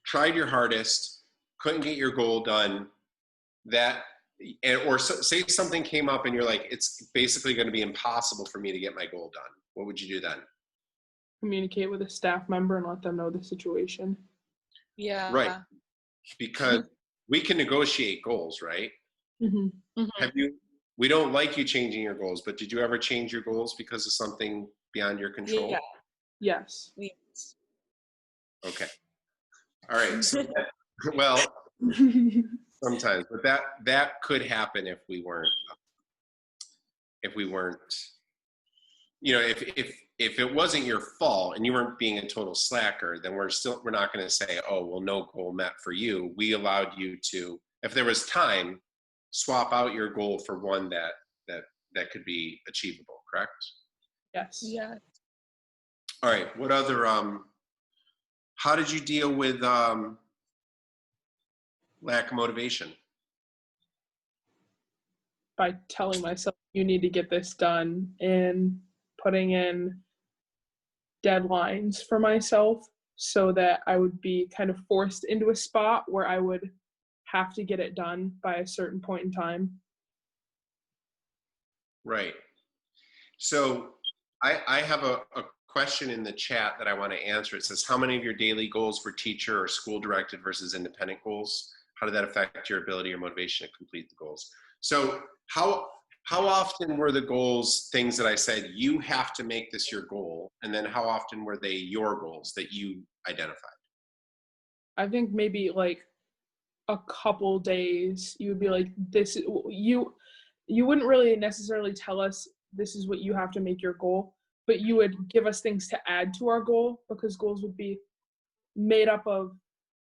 tried your hardest, couldn't get your goal done, say something came up and you're like, it's basically going to be impossible for me to get my goal done. What would you do then? Communicate with a staff member and let them know the situation. Yeah. Right. Because we can negotiate goals, right? Mm-hmm. We don't like you changing your goals, but did you ever change your goals because of something beyond your control? Yeah. Yes. Okay. All right. So well, sometimes, but that could happen if we weren't, you know, if it wasn't your fault and you weren't being a total slacker, then we're not going to say, oh, well, no goal met for you. We allowed you to, if there was time, swap out your goal for one that could be achievable, correct? Yes. Yeah. All right. What other, how did you deal with lack of motivation? By telling myself you need to get this done and putting in deadlines for myself so that I would be kind of forced into a spot where I would have to get it done by a certain point in time. Right. So I have a question in the chat that I want to answer. It says, how many of your daily goals were teacher or school directed versus independent goals? How did that affect your ability or motivation to complete the goals? So how often were the goals things that I said, you have to make this your goal? And then how often were they your goals that you identified? I think maybe like a couple days you would be like, this, you wouldn't really necessarily tell us this is what you have to make your goal, but you would give us things to add to our goal, because goals would be made up of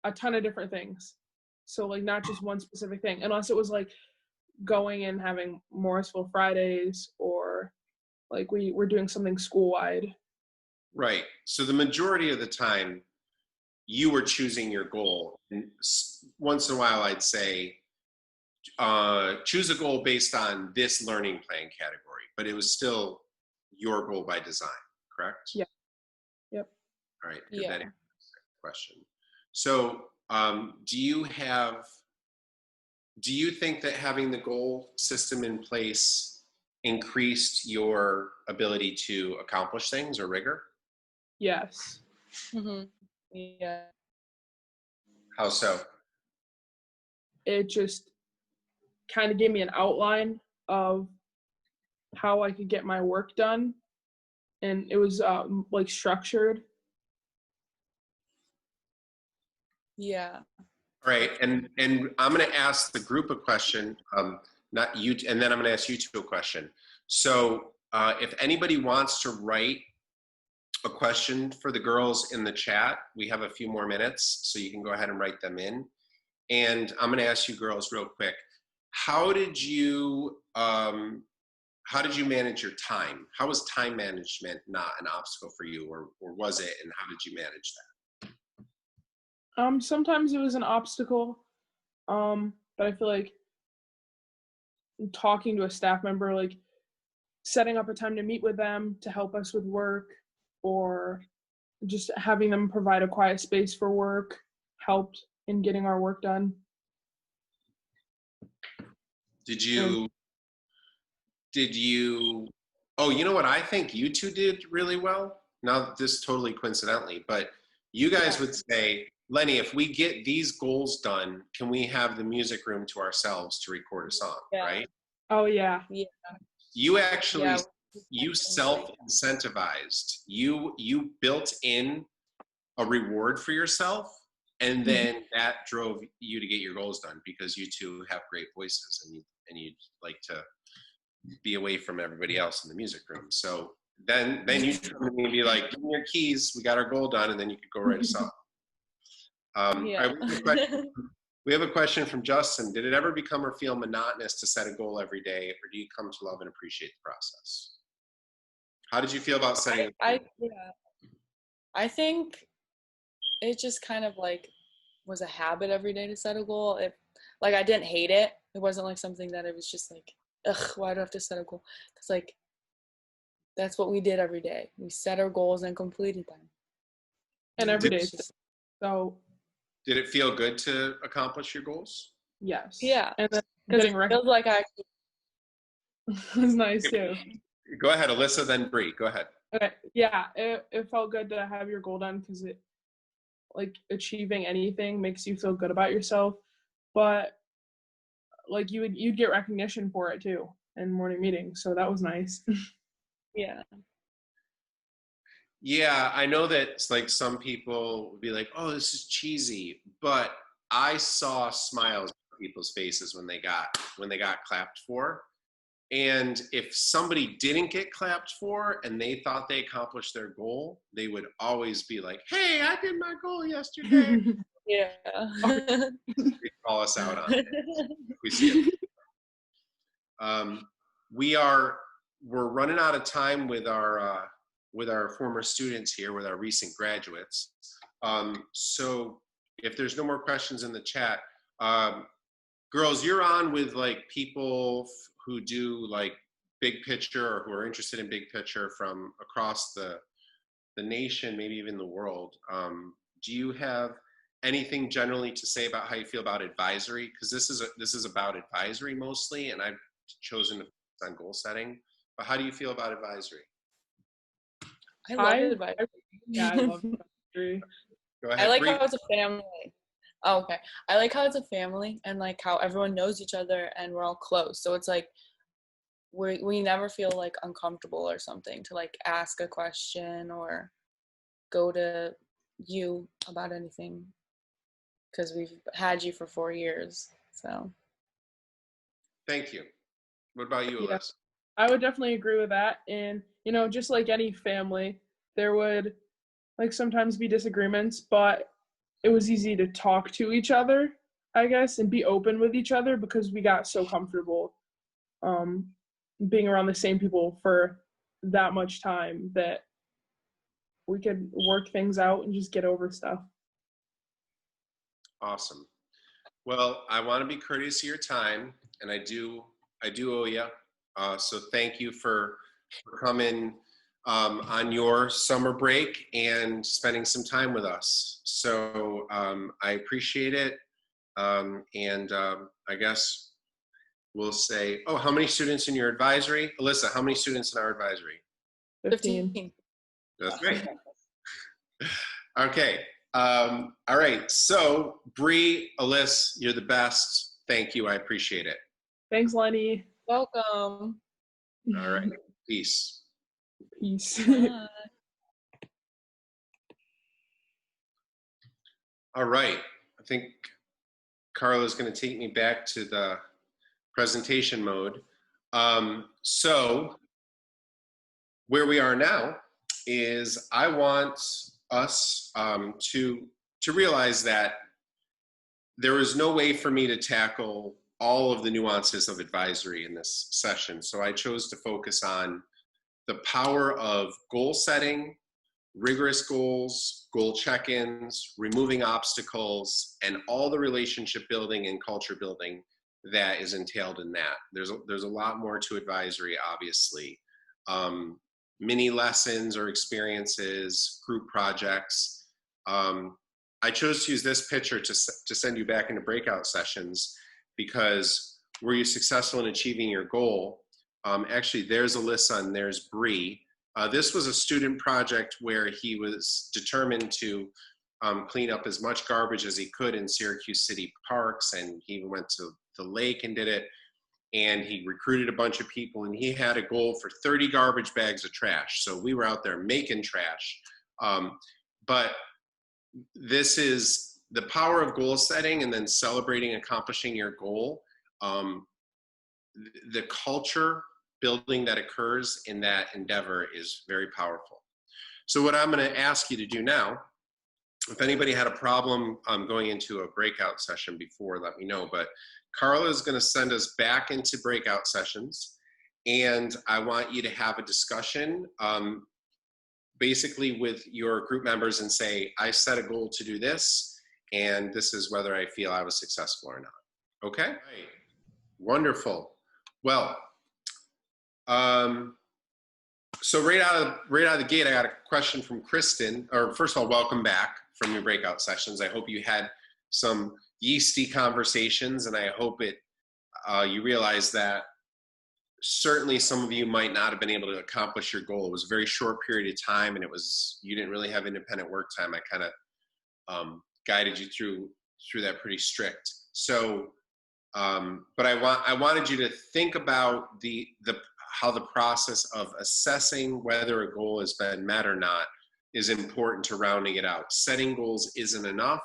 a ton of different things. So like not just one specific thing, unless it was like going and having Morrisville Fridays, or like we're doing something school-wide. Right. So the majority of the time you were choosing your goal. And once in a while I'd say, choose a goal based on this learning plan category, but it was still your goal by design, correct? Yeah. Yep. All right. Good. That answers that question. So do you think that having the goal system in place increased your ability to accomplish things or rigor? Yes. Mm-hmm. Yeah. How so? It just kind of gave me an outline of how I could get my work done, and it was like structured. Yeah. All right, and I'm going to ask the group a question, not you, and then I'm going to ask you two a question. So if anybody wants to write a question for the girls in the chat, we have a few more minutes, so you can go ahead and write them in. And I'm going to ask you girls real quick, how did you manage your time? How was time management not an obstacle for you, or was it, and how did you manage that? Sometimes it was an obstacle, but I feel like talking to a staff member, like setting up a time to meet with them to help us with work, or just having them provide a quiet space for work, helped in getting our work done. Did you, oh, you know what I think you two did really well? Now, this totally coincidentally, but you guys would say, Lenny, if we get these goals done, can we have the music room to ourselves to record a song, right? Oh, yeah. Yeah. You actually, you self-incentivized. You built in a reward for yourself, and then that drove you to get your goals done, because you two have great voices, and you like to be away from everybody else in the music room. So then you come to me and be like, give me your keys, we got our goal done, and then you could go write a song. All Yeah. right, we have a question from Justin. Did it ever become or feel monotonous to set a goal every day, or do you come to love and appreciate the process? How did you feel about setting a goal? I think it just kind of like was a habit every day to set a goal. Like I didn't hate it. It wasn't like something that it was just like, ugh, why do I have to set a goal? Because like that's what we did every day. We set our goals and completed them. And every day. It's just, So Did it feel good to accomplish your goals? yes. yeah. And then Because getting it feels like I was nice too. Go ahead, Alyssa, then Bree. Go ahead. Okay. Yeah, it felt good to have your goal done because it, like, achieving anything makes you feel good about yourself. But like you'd get recognition for it too in morning meetings, so that was nice. yeah. Yeah, I know that it's like some people would be like, "Oh, this is cheesy," but I saw smiles on people's faces when they got clapped for. And if somebody didn't get clapped for and they thought they accomplished their goal, they would always be like, "Hey, I did my goal yesterday." Yeah. They call us out on it. We see it. We're running out of time with our former students here, with our recent graduates. So if there's no more questions in the chat, girls, you're on with like people who do like big picture or who are interested in big picture from across the nation, maybe even the world. Do you have anything generally to say about how you feel about advisory? Because this is about advisory mostly, and I've chosen to focus on goal setting. But how do you feel about advisory? I love advisory. Yeah, I love advisory. Go ahead. I like Bree. how it's a family. Oh, okay. I like how it's a family and like how everyone knows each other and we're all close. So it's like we never feel like uncomfortable or something to like ask a question or go to you about anything because we've had you for 4 years. So Thank you. What about you, Yeah. Alyssa? I would definitely agree with that. And, you know, just like any family, there would like sometimes be disagreements, but it was easy to talk to each other, I guess, and be open with each other because we got so comfortable being around the same people for that much time that we could work things out and just get over stuff. Awesome. Well, I want to be courteous of your time, and I do owe you. So thank you for coming on your summer break and spending some time with us. So I appreciate it. I guess we'll say, oh, how many students in your advisory? Alyssa, how many students in our advisory? 15. That's great. Okay. All right. So Bree, Alyssa, you're the best. Thank you. I appreciate it. Thanks, Lenny. welcome. All right. Peace. Peace. Bye. All right. I think Carla's going to take me back to the presentation mode. So where we are now is I want us to realize that there is no way for me to tackle all of the nuances of advisory in this session. So I chose to focus on the power of goal setting, rigorous goals, goal check-ins, removing obstacles, and all the relationship building and culture building that is entailed in that. There's a lot more to advisory, obviously. Mini lessons or experiences, group projects. I chose to use this picture to send you back into breakout sessions because were you successful in achieving your goal? Actually, there's Alyssa and there's Bree. This was a student project where he was determined to clean up as much garbage as he could in Syracuse City parks, and he went to the lake and did it, and he recruited a bunch of people, and he had a goal for 30 garbage bags of trash. So we were out there making trash. But this is the power of goal setting and then celebrating accomplishing your goal. The culture building that occurs in that endeavor is very powerful. So what I'm going to ask you to do now if anybody had a problem going into a breakout session before, let me know. But Carla is going to send us back into breakout sessions, and I want you to have a discussion basically with your group members and say, I set a goal to do this, and this is whether I feel I was successful or not. Okay? Right. Wonderful. Well, so right out of the gate, I got a question from Kristen. Or first of all, welcome back from your breakout sessions. I hope you had some yeasty conversations, and I hope you realize that certainly some of you might not have been able to accomplish your goal. It was a very short period of time, and you didn't really have independent work time. I kind of guided you through that pretty strict. So, but I wanted you to think about how the process of assessing whether a goal has been met or not is important to rounding it out. Setting goals isn't enough.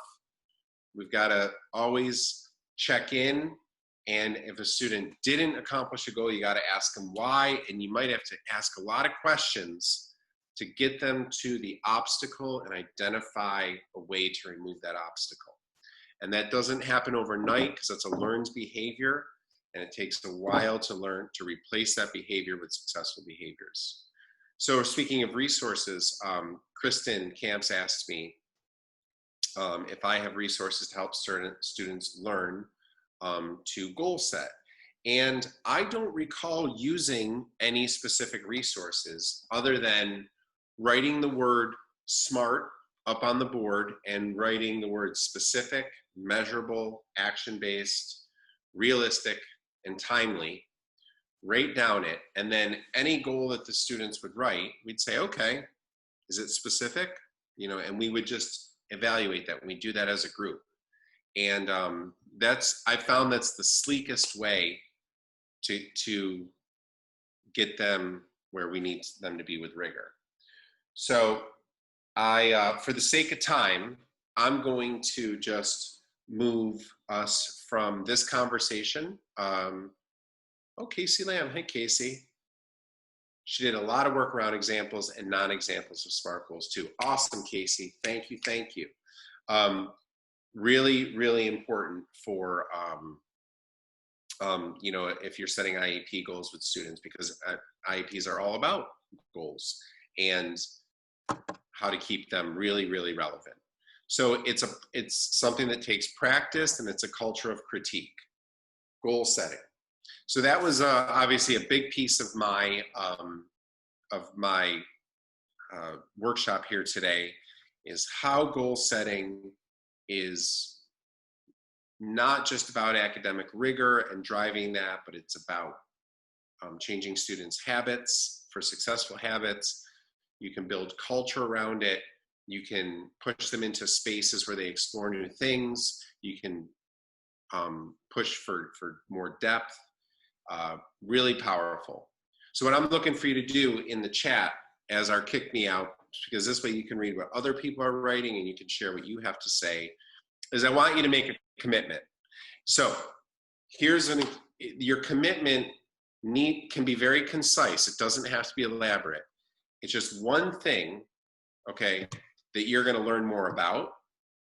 We've got to always check in. And if a student didn't accomplish a goal, you got to ask them why. And you might have to ask a lot of questions to get them to the obstacle and identify a way to remove that obstacle. And that doesn't happen overnight because it's a learned behavior. And it takes a while to learn to replace that behavior with successful behaviors. So speaking of resources, Kristen Camps asked me if I have resources to help students learn to goal set. And I don't recall using any specific resources other than writing the word SMART up on the board and writing the word specific, measurable, action-based, realistic, and timely. Write down it, and then any goal that the students would write, we'd say, okay, is it specific? And we would just evaluate that. We do that as a group. And I found that's the sleekest way to get them where we need them to be with rigor. So for the sake of time, I'm going to just move us from this conversation. Oh, Casey Lamb. Hey, Casey. She did a lot of work around examples and non-examples of SMART goals too. Awesome, Casey. Thank you. Thank you. Really, really important for, if you're setting IEP goals with students, because IEPs are all about goals and how to keep them really, really relevant. So it's something that takes practice, and it's a culture of critique, goal setting. So that was obviously a big piece of my workshop here today, is how goal setting is not just about academic rigor and driving that, but it's about changing students' habits for successful habits. You can build culture around it. You can push them into spaces where they explore new things. You can push for more depth. Really powerful. So what I'm looking for you to do in the chat as our kick me out, because this way you can read what other people are writing and you can share what you have to say, is I want you to make a commitment. So here's your commitment can be very concise. It doesn't have to be elaborate. It's just one thing, okay, that you're going to learn more about,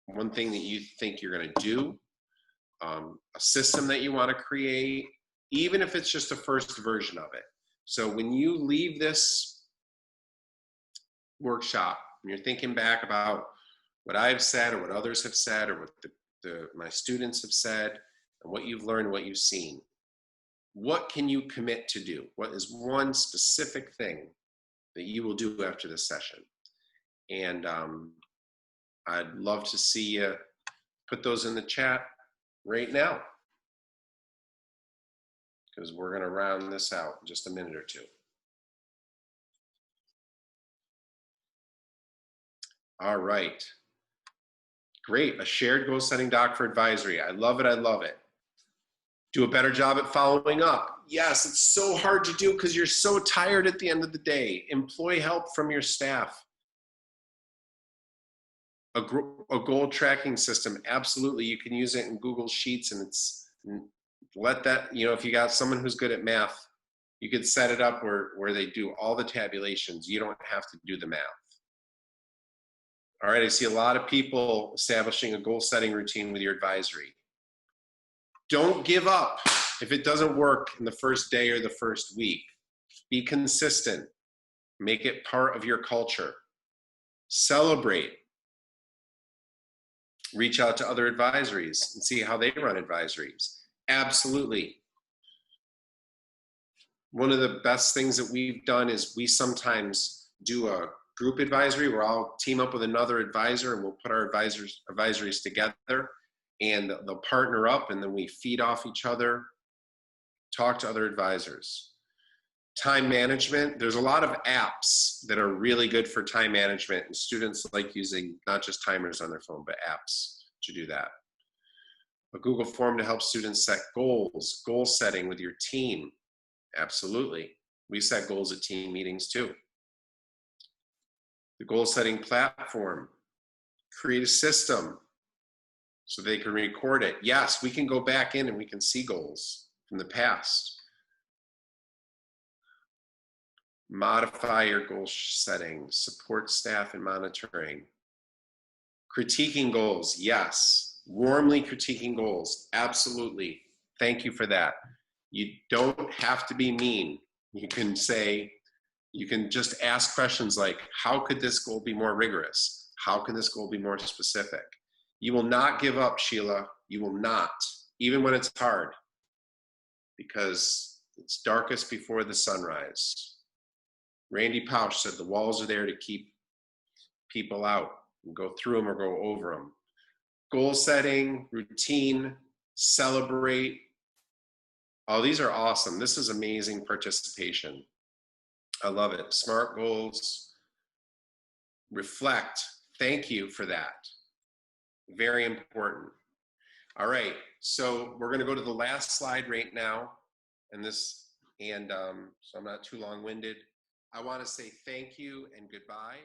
one thing that you think you're going to do, a system that you want to create, even if it's just a first version of it. So when you leave this workshop and you're thinking back about what I've said or what others have said or what my students have said and what you've learned, what you've seen, what can you commit to do? What is one specific thing that you will do after this session? And I'd love to see you put those in the chat right now, because we're going to round this out in just a minute or two. All right. Great. A shared goal setting doc for advisory. I love it. I love it. Do a better job at following up. Yes, it's so hard to do because you're so tired at the end of the day. Employ help from your staff. A goal tracking system. Absolutely. You can use it in Google Sheets, and let that, if you got someone who's good at math, you could set it up where they do all the tabulations. You don't have to do the math. All right, I see a lot of people establishing a goal setting routine with your advisory. Don't give up if it doesn't work in the first day or the first week. Be consistent. Make it part of your culture. Celebrate. Reach out to other advisories and see how they run advisories. Absolutely. One of the best things that we've done is we sometimes do a group advisory where I'll team up with another advisor and we'll put our advisories together and they'll partner up, and then we feed off each other, talk to other advisors. Time management, there's a lot of apps that are really good for time management, and students like using not just timers on their phone, but apps to do that. A Google form to help students set goals, goal setting with your team. Absolutely. We set goals at team meetings too. The goal setting platform. Create a system so they can record it. Yes, we can go back in and we can see goals from the past. Modify your goal setting. Support staff in monitoring. Critiquing goals. Yes. Warmly critiquing goals. Absolutely. Thank you for that. You don't have to be mean. You can say, you can just ask questions like, how could this goal be more rigorous? How can this goal be more specific? You will not give up, Sheila. You will not, even when it's hard, because it's darkest before the sunrise. Randy Pausch said the walls are there to keep people out and go through them or go over them. Goal setting, routine, celebrate. Oh, these are awesome. This is amazing participation. I love it. SMART goals. Reflect. Thank you for that. Very important. All right. So we're going to go to the last slide right now. So I'm not too long-winded. I want to say thank you and goodbye.